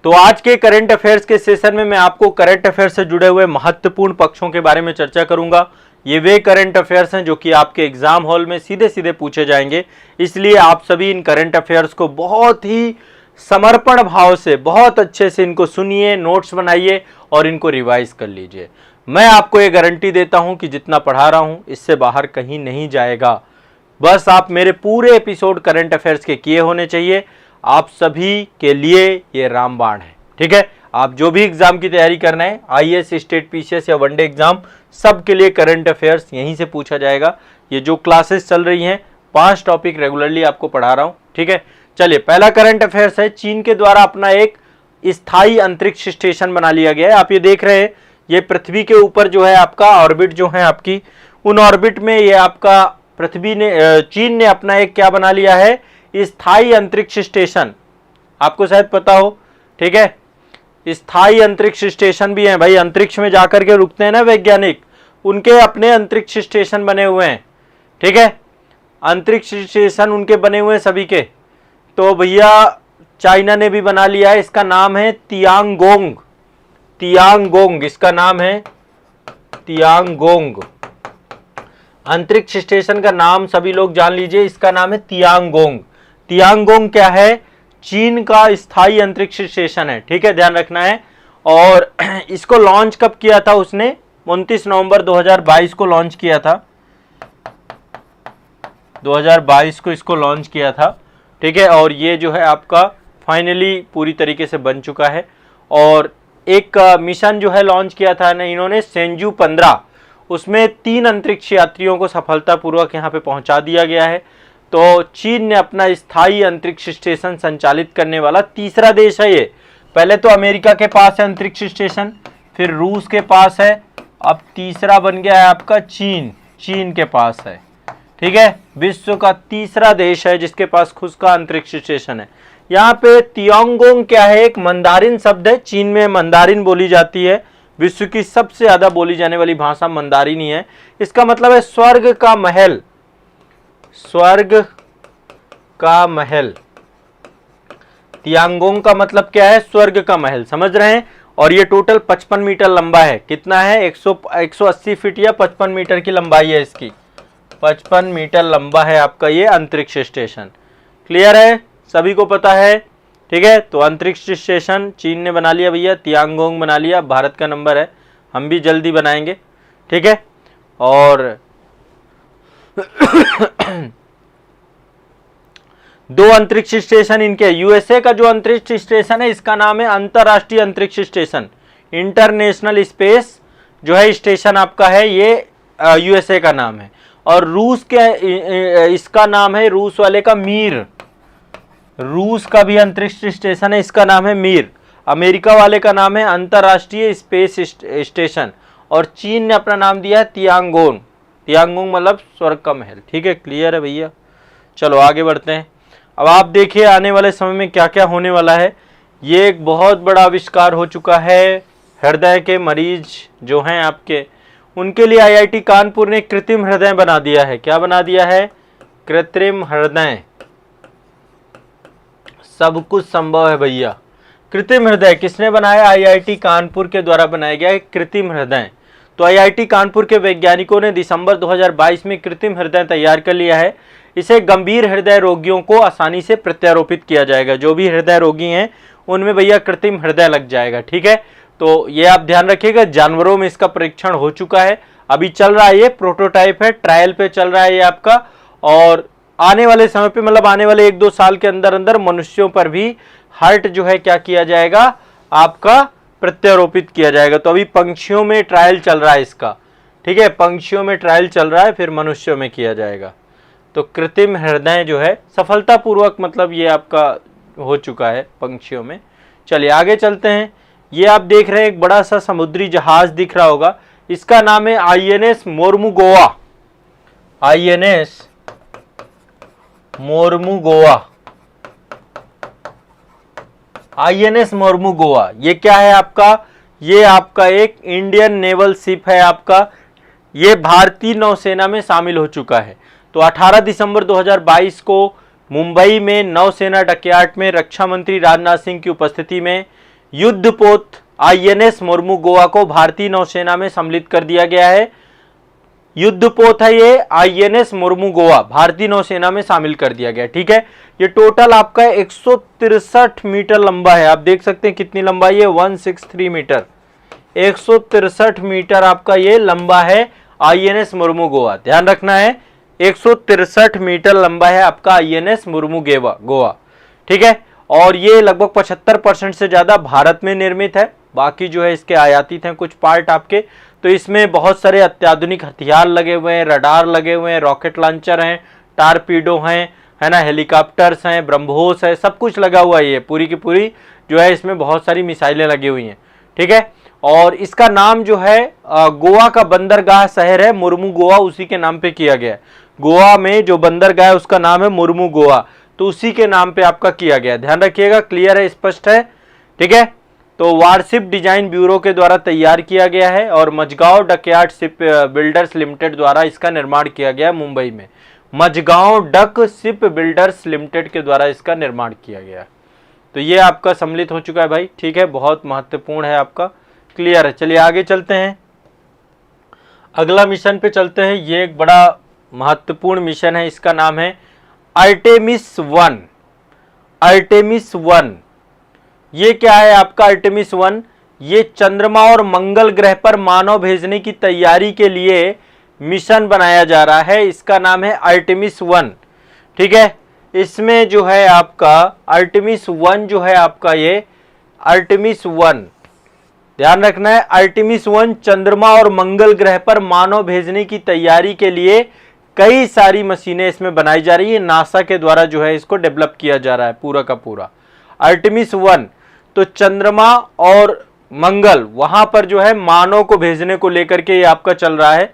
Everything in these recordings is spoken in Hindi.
तो आज के करंट अफेयर्स के सेशन में मैं आपको करंट अफेयर्स से जुड़े हुए महत्वपूर्ण पक्षों के बारे में चर्चा करूंगा। ये वे करंट अफेयर्स हैं जो कि आपके एग्जाम हॉल में सीधे सीधे पूछे जाएंगे, इसलिए आप सभी इन करंट अफेयर्स को बहुत ही समर्पण भाव से बहुत अच्छे से इनको सुनिए, नोट्स बनाइए और इनको रिवाइज कर लीजिए। मैं आपको ये गारंटी देता हूं कि जितना पढ़ा रहा हूं इससे बाहर कहीं नहीं जाएगा। बस आप मेरे पूरे एपिसोड करंट अफेयर्स के किए होने चाहिए। आप सभी के लिए ये रामबाण है, ठीक है। आप जो भी एग्जाम की तैयारी करना है, आईएएस, स्टेट पीसीएस या वनडे एग्जाम, सब के लिए करंट अफेयर्स यहीं से पूछा जाएगा। ये जो क्लासेस चल रही हैं 5 टॉपिक रेगुलरली आपको पढ़ा रहा हूं, ठीक है। चलिए, पहला करंट अफेयर्स है, चीन के द्वारा अपना एक स्थायी अंतरिक्ष स्टेशन बना लिया गया है। आप ये देख रहे हैं, ये पृथ्वी के ऊपर जो है आपका ऑर्बिट जो है आपकी, उन ऑर्बिट में ये आपका चीन ने अपना एक क्या बना लिया है, स्थायी अंतरिक्ष स्टेशन। आपको शायद पता हो, ठीक है। स्थायी अंतरिक्ष स्टेशन भी है भाई, अंतरिक्ष में जाकर के रुकते हैं ना वैज्ञानिक, उनके अपने अंतरिक्ष स्टेशन बने हुए हैं, ठीक है। अंतरिक्ष स्टेशन उनके बने हुए हैं सभी के। तो भैया चाइना ने भी बना लिया है, इसका नाम है तियांगोंग। तियांगोंग इसका नाम है, तियांगोंग। अंतरिक्ष स्टेशन का नाम सभी लोग जान लीजिए, इसका नाम है तियांगोंग। तियांगोंग क्या है, चीन का स्थायी अंतरिक्ष स्टेशन है, ठीक है, ध्यान रखना है। और इसको लॉन्च कब किया था उसने, 29 नवंबर 2022 को लॉन्च किया था, 2022 को इसको लॉन्च किया था, ठीक है। और ये जो है आपका फाइनली पूरी तरीके से बन चुका है। और एक मिशन जो है लॉन्च किया था ना इन्होंने, सेंजू 15, उसमें 3 अंतरिक्ष यात्रियों को सफलतापूर्वक यहाँ पे पहुंचा दिया गया है। तो चीन ने अपना स्थायी अंतरिक्ष स्टेशन संचालित करने वाला तीसरा देश है ये। पहले तो अमेरिका के पास है अंतरिक्ष स्टेशन, फिर रूस के पास है, अब तीसरा बन गया है आपका चीन, चीन के पास है, ठीक है। विश्व का तीसरा देश है जिसके पास खुद का अंतरिक्ष स्टेशन है। यहाँ पे तियांगोंग क्या है, एक मंदारिन शब्द है, चीन में मंदारिन बोली जाती है, विश्व की सबसे ज्यादा बोली जाने वाली भाषा मंदारिन ही है। इसका मतलब है स्वर्ग का महल, स्वर्ग का महल। तियांगोंग का मतलब क्या है, स्वर्ग का महल, समझ रहे हैं। और ये टोटल 55 मीटर लंबा है। कितना है, 180 फीट या 55 मीटर की लंबाई है इसकी, 55 मीटर लंबा है आपका ये अंतरिक्ष स्टेशन। क्लियर है, सभी को पता है, ठीक है। तो अंतरिक्ष स्टेशन चीन ने बना लिया भैया, तियांगोंग बना लिया, भारत का नंबर है, हम भी जल्दी बनाएंगे, ठीक है। और 2 अंतरिक्ष स्टेशन इनके, यूएसए का जो अंतरिक्ष स्टेशन है इसका नाम है अंतरराष्ट्रीय अंतरिक्ष स्टेशन, इंटरनेशनल स्पेस जो है स्टेशन आपका है, ये यूएसए का नाम है। और रूस के इसका नाम है, रूस वाले का मीर, रूस का भी अंतरिक्ष स्टेशन है, इसका नाम है मीर। अमेरिका वाले का नाम है अंतरराष्ट्रीय स्पेस स्टेशन। और चीन ने अपना नाम दिया है तियांगोंग। तियांगोंग मतलब स्वर्ग का महल, ठीक है। क्लियर है भैया, चलो आगे बढ़ते हैं। अब आप देखिए आने वाले समय में क्या क्या होने वाला है। ये एक बहुत बड़ा आविष्कार हो चुका है, हृदय के मरीज जो हैं आपके, उनके लिए आईआईटी कानपुर ने कृत्रिम हृदय बना दिया है। क्या बना दिया है, कृत्रिम हृदय। सब कुछ संभव है भैया। कृत्रिम हृदय किसने बनाया, आईआईटी कानपुर के द्वारा बनाया गया है कृत्रिम हृदय। तो आईआईटी कानपुर के वैज्ञानिकों ने दिसंबर 2022 में कृत्रिम हृदय तैयार कर लिया है। इसे गंभीर हृदय रोगियों को आसानी से प्रत्यारोपित किया जाएगा। जो भी हृदय रोगी हैं उनमें भैया कृत्रिम हृदय लग जाएगा, ठीक है। तो ये आप ध्यान रखिएगा, जानवरों में इसका परीक्षण हो चुका है, अभी चल रहा है, ये प्रोटोटाइप है, ट्रायल पे चल रहा है ये आपका। और आने वाले समय पे मतलब आने वाले 1-2 साल के अंदर अंदर मनुष्यों पर भी हार्ट जो है क्या किया जाएगा, आपका प्रत्यारोपित किया जाएगा। तो अभी पंछियों में ट्रायल चल रहा है इसका, ठीक है, पंछियों में ट्रायल चल रहा है, फिर मनुष्यों में किया जाएगा। तो कृत्रिम हृदय जो है सफलतापूर्वक मतलब ये आपका हो चुका है पंछियों में। चलिए आगे चलते हैं। ये आप देख रहे हैं एक बड़ा सा समुद्री जहाज दिख रहा होगा, इसका नाम है INS Mormugao. INS Mormugao, INS Mormugao. ये क्या है आपका, ये आपका एक इंडियन नेवल शिप है आपका, ये भारतीय नौसेना में शामिल हो चुका है। तो 18 दिसंबर 2022 को मुंबई में नौसेना डकयार्ड में रक्षा मंत्री राजनाथ सिंह की उपस्थिति में युद्धपोत INS मुर्मू गोवा को भारतीय नौसेना में सम्मिलित कर दिया गया है। युद्धपोत है ये INS मुर्मू गोवा, भारतीय नौसेना में शामिल कर दिया गया। ठीक है, ये टोटल आपका 163 मीटर लंबा है। आप देख सकते हैं कितनी लंबाई है, 163 मीटर, 163 मीटर आपका ये लंबा है INS मुर्मू गोवा। ध्यान रखना है, 163 मीटर लंबा है आपका INS मुर्मू गोवा। ठीक है, और ये लगभग 75% से ज्यादा भारत में निर्मित है, बाकी जो है इसके आयातित हैं कुछ पार्ट आपके। तो इसमें बहुत सारे अत्याधुनिक हथियार लगे हुए हैं, रडार लगे हुए हैं, रॉकेट लॉन्चर हैं, टारपीडो हैं, है ना, हेलीकॉप्टर्स हैं, ब्रह्मोस है, सब कुछ लगा हुआ है। ये पूरी की पूरी जो है इसमें बहुत सारी मिसाइलें लगी हुई हैं। ठीक है, और इसका नाम जो है गोवा का बंदरगाह शहर है मुर्मू गोवा, उसी के नाम पे किया गया है। गोवा में जो बंदरगाह है उसका नाम है मुर्मू गोवा, तो उसी के नाम पे आपका किया गया। ध्यान रखिएगा, क्लियर है, स्पष्ट है। ठीक है, तो वारशिप डिजाइन ब्यूरो के द्वारा तैयार किया गया है और Mazagon dockyard ship builders limited द्वारा इसका निर्माण किया गया मुंबई में। Mazagon dock ship builders limited के द्वारा इसका निर्माण किया गया। तो ये आपका सम्मिलित हो चुका है भाई। ठीक है, बहुत महत्वपूर्ण है आपका, क्लियर है। चलिए आगे चलते हैं, अगला मिशन पे चलते हैं। ये एक बड़ा महत्वपूर्ण मिशन है, इसका नाम है आर्टेमिस 1। आर्टेमिस 1 ये क्या है आपका? आर्टेमिस 1 ये चंद्रमा और मंगल ग्रह पर मानव भेजने की तैयारी के लिए मिशन बनाया जा रहा है। इसका नाम है आर्टेमिस 1। ठीक है, इसमें जो है आपका आर्टेमिस 1 जो है आपका ये आर्टेमिस 1, ध्यान रखना है, आर्टेमिस 1 चंद्रमा और मंगल ग्रह पर मानव भेजने की तैयारी के लिए कई सारी मशीनें इसमें बनाई जा रही है। नासा के द्वारा जो है इसको डेवलप किया जा रहा है पूरा का पूरा। आर्टेमिस 1 तो चंद्रमा और मंगल वहां पर जो है मानव को भेजने को लेकर के ये आपका चल रहा है।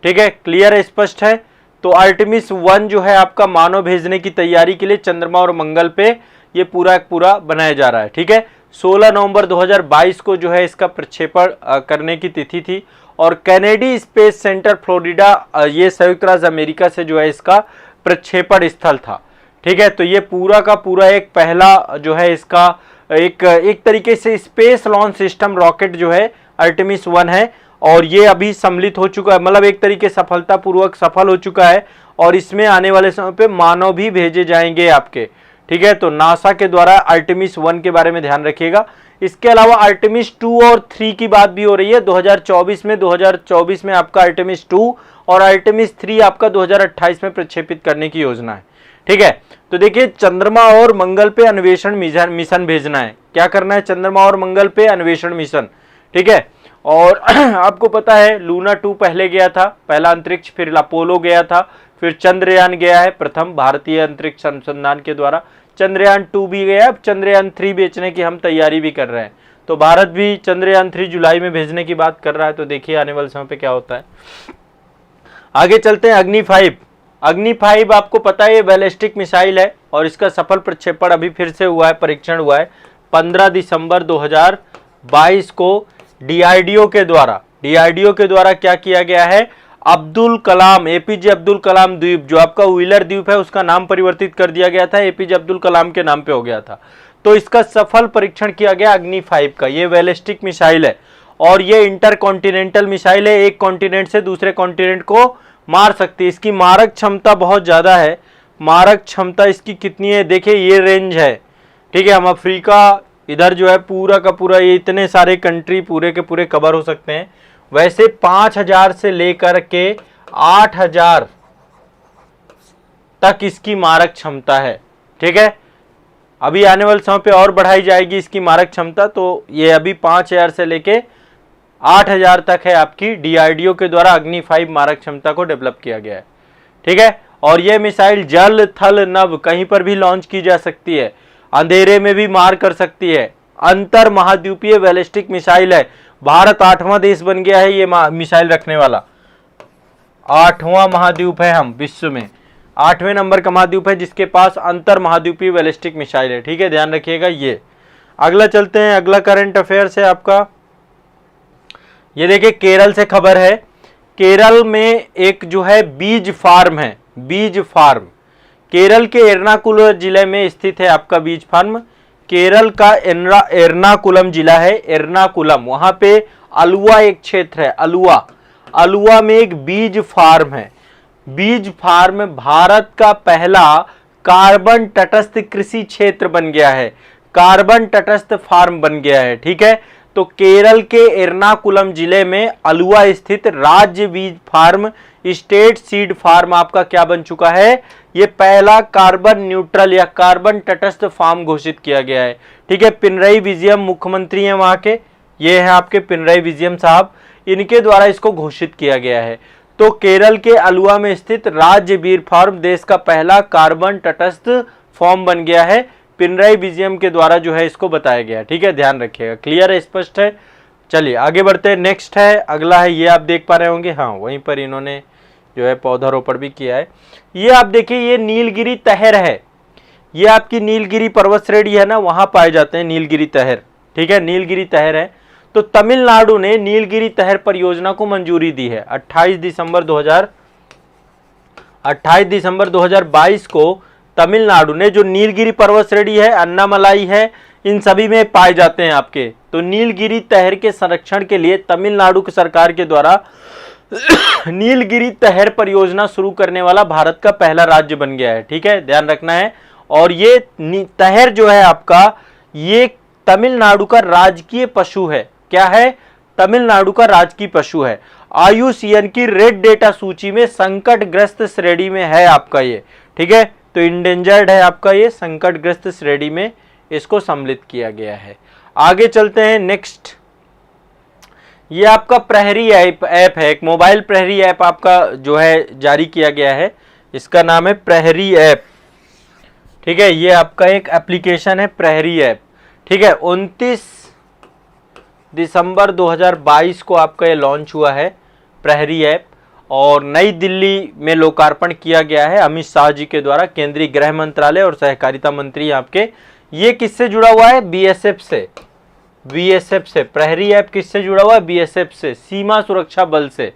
ठीक है, क्लियर है, स्पष्ट है। तो आर्टेमिस 1 जो है आपका मानव भेजने की तैयारी के लिए चंद्रमा और मंगल पे ये पूरा बनाया जा रहा है। ठीक है, 16 नवंबर 2022 को जो है इसका प्रक्षेपण करने की तिथि थी और कैनेडी स्पेस सेंटर फ्लोरिडा ये संयुक्त राज्य अमेरिका से जो है इसका प्रक्षेपण स्थल था। ठीक है, तो ये पूरा का पूरा एक पहला जो है इसका एक तरीके से स्पेस लॉन्च सिस्टम रॉकेट जो है आर्टेमिस 1 है और ये अभी सम्मिलित हो चुका है, मतलब एक तरीके सफलतापूर्वक सफल हो चुका है और इसमें आने वाले समय पे मानव भी भेजे जाएंगे आपके। ठीक है, तो नासा के द्वारा आर्टेमिस 1 के बारे में ध्यान रखिएगा। इसके अलावा आर्टेमिस 2 और 3 की बात भी हो रही है 2024 में आपका आर्टेमिस 2 और आर्टेमिस 3 आपका 2028 में प्रक्षेपित करने की योजना है। ठीक है, तो देखिए चंद्रमा और मंगल पे अन्वेषण मिशन भेजना है। क्या करना है? चंद्रमा और मंगल पे अन्वेषण मिशन। ठीक है, और आपको पता है लूना 2 पहले गया था, पहला अंतरिक्ष, फिर अपोलो गया था, फिर चंद्रयान गया है प्रथम भारतीय अंतरिक्ष अनुसंधान के द्वारा, चंद्रयान 2 भी गया, अब चंद्रयान 3 बेचने की हम तैयारी भी कर रहे हैं। तो भारत भी चंद्रयान 3 जुलाई में भेजने की बात कर रहा है, तो देखिए आने वाले समय पे क्या होता है। आगे चलते हैं, अग्नि 5। अग्नि 5 आपको पता है ये बैलिस्टिक मिसाइल है और इसका सफल प्रक्षेपण अभी फिर से हुआ है, परीक्षण हुआ है 15 दिसंबर 2022 को DRDO के द्वारा क्या किया गया है? अब्दुल कलाम, APJ अब्दुल कलाम द्वीप, जो आपका व्हीलर द्वीप है उसका नाम परिवर्तित कर दिया गया था, APJ अब्दुल कलाम के नाम पे हो गया था। तो इसका सफल परीक्षण किया गया अग्नि 5 का। ये बैलिस्टिक मिसाइल है और ये इंटरकॉन्टिनेंटल मिसाइल है, एक कॉन्टिनेंट से दूसरे कॉन्टिनेंट को मार सकती है। इसकी मारक क्षमता बहुत ज्यादा है। मारक क्षमता इसकी कितनी है? देखिए ये रेंज है। ठीक है, हम अफ्रीका इधर जो है पूरा का पूरा ये इतने सारे कंट्री पूरे के पूरे कवर हो सकते हैं। वैसे 5000 से लेकर के 8000 तक इसकी मारक क्षमता है। ठीक है, अभी आने वाले समय पे और बढ़ाई जाएगी इसकी मारक क्षमता, तो ये अभी 5000 से लेके 8000 तक है आपकी। DRDO के द्वारा अग्नि 5 मारक क्षमता को डेवलप किया गया है। ठीक है, और यह मिसाइल जल थल नभ कहीं पर भी लॉन्च की जा सकती है, अंधेरे में भी मार कर सकती है। अंतर महाद्वीपीय बैलिस्टिक मिसाइल है। भारत 8वां देश बन गया है ये मिसाइल रखने वाला। 8वां महाद्वीप है हम विश्व में, 8वें नंबर का महाद्वीप है जिसके पास अंतर महाद्वीपीय बैलिस्टिक मिसाइल है। ठीक है, ध्यान रखिएगा। ये अगला चलते हैं, अगला करंट अफेयर्स है आपका। ये देखिए केरल से खबर है। केरल में एक जो है बीज फार्म है, बीज फार्म केरल के एर्नाकुलम जिले में स्थित है आपका बीज फार्म। केरल का एर्नाकुलम जिला है, एर्नाकुलम, वहां पे अलुआ एक क्षेत्र है, अलुआ में एक बीज फार्म है। बीज फार्म भारत का पहला कार्बन तटस्थ कृषि क्षेत्र बन गया है, कार्बन तटस्थ फार्म बन गया है। ठीक है, तो केरल के एर्नाकुलम जिले में अलुआ स्थित राज्य बीज फार्म, स्टेट सीड फार्म आपका क्या बन चुका है, ये पहला कार्बन न्यूट्रल या कार्बन तटस्थ फार्म घोषित किया गया है। ठीक है, पिनरई विजयम मुख्यमंत्री हैं वहां के, ये है आपके पिनरई विजयम साहब, इनके द्वारा इसको घोषित किया गया है। तो केरल के अलुआ में स्थित राज्य बीज फार्म देश का पहला कार्बन तटस्थ फार्म बन गया है, पिनरई विजयम के द्वारा जो है इसको बताया गया। ठीक है, ध्यान रखिएगा, क्लियर है, स्पष्ट है। चलिए आगे बढ़ते हैं, नेक्स्ट है, अगला है, ये आप देख पा रहे होंगे, हाँ वहीं पर इन्होंने जो है पौधारोपण भी किया है। ये आप देखिए, ये नीलगिरी तहर है, ये आपकी नीलगिरी पर्वत श्रेणी है ना, वहां पाए जाते हैं नीलगिरी तहर। ठीक है, नीलगिरी तहर है। तो तमिलनाडु ने नीलगिरी तहर परियोजना को मंजूरी दी है 28 दिसंबर 2022 को। तमिलनाडु ने, जो नीलगिरी पर्वत श्रेणी है, अन्नामलाई है, इन सभी में पाए जाते हैं आपके। तो नीलगिरी तहर के संरक्षण के लिए तमिलनाडु की सरकार के द्वारा नीलगिरी तहर परियोजना शुरू करने वाला भारत का पहला राज्य बन गया है। ठीक है, ध्यान रखना है। और ये तहर जो है आपका, ये तमिलनाडु का राजकीय पशु है। क्या है, तमिलनाडु का राजकीय पशु है। IUCN की रेड डेटा सूची में संकटग्रस्त श्रेणी में है आपका ये। ठीक है, तो इंडेंजर्ड है आपका ये, संकटग्रस्त श्रेणी में इसको सम्मिलित किया गया है। आगे चलते हैं, नेक्स्ट, ये आपका प्रहरी ऐप है, एक मोबाइल प्रहरी ऐप आपका जो है जारी किया गया है, इसका नाम है प्रहरी ऐप। ठीक है, ये आपका एक एप्लीकेशन है प्रहरी ऐप। ठीक है, 29 दिसंबर 2022 को आपका ये लॉन्च हुआ है प्रहरी ऐप, और नई दिल्ली में लोकार्पण किया गया है अमित शाह जी के द्वारा, केंद्रीय गृह मंत्रालय और सहकारिता मंत्री आपके। ये किससे जुड़ा हुआ है, BSF से, BSF से। प्रहरी ऐप किससे जुड़ा हुआ है, BSF से, सीमा सुरक्षा बल से।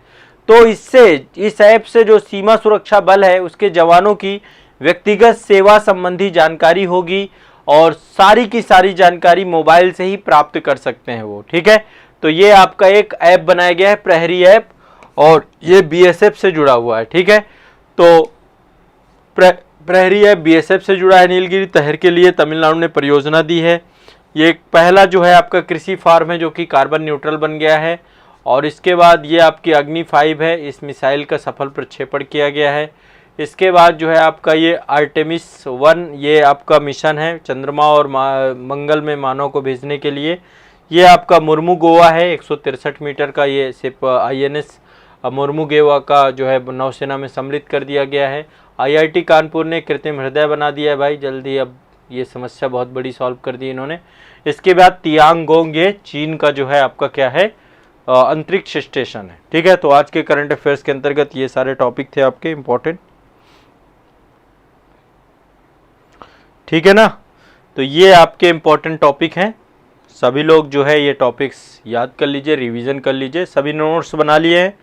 तो इससे, इस ऐप से जो सीमा सुरक्षा बल है उसके जवानों की व्यक्तिगत सेवा संबंधी जानकारी होगी, और सारी की सारी जानकारी मोबाइल से ही प्राप्त कर सकते हैं वो। ठीक है, तो ये आपका एक ऐप बनाया गया है प्रहरी ऐप, और ये BSF से जुड़ा हुआ है। ठीक है, तो प्रहरी ऐप BSF से जुड़ा है। नीलगिरी तहर के लिए तमिलनाडु ने परियोजना दी है। ये एक पहला जो है आपका कृषि फार्म है जो कि कार्बन न्यूट्रल बन गया है। और इसके बाद ये आपकी अग्नि 5 है, इस मिसाइल का सफल प्रक्षेपण किया गया है। इसके बाद जो है आपका ये आर्टेमिस 1, ये आपका मिशन है चंद्रमा और मंगल में मानव को भेजने के लिए। ये आपका मुर्मुगोवा है, 163 मीटर का ये सिर्फ INS मुर्मुगोवा का जो है नौसेना में सम्मिलित कर दिया गया है। IIT कानपुर ने कृत्रिम हृदय बना दिया है भाई, जल्दी, अब ये समस्या बहुत बड़ी सॉल्व कर दी इन्होंने। इसके बाद तियांगोंग, ये चीन का जो है आपका क्या है, अंतरिक्ष स्टेशन है। ठीक है, तो आज के करंट अफेयर्स के अंतर्गत ये सारे टॉपिक थे आपके इम्पोर्टेंट। ठीक है ना, तो ये आपके इम्पोर्टेंट टॉपिक हैं। सभी लोग जो है ये टॉपिक्स याद कर लीजिए, रिवीजन कर लीजिए, सभी नोट्स बना लिए हैं।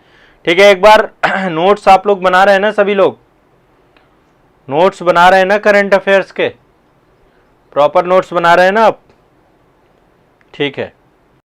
ठीक है, एक बार नोट्स आप लोग बना रहे हैं ना, सभी लोग नोट्स बना रहे हैं ना करंट अफेयर्स के, प्रॉपर नोट्स बना रहे हैं ना आप। ठीक है।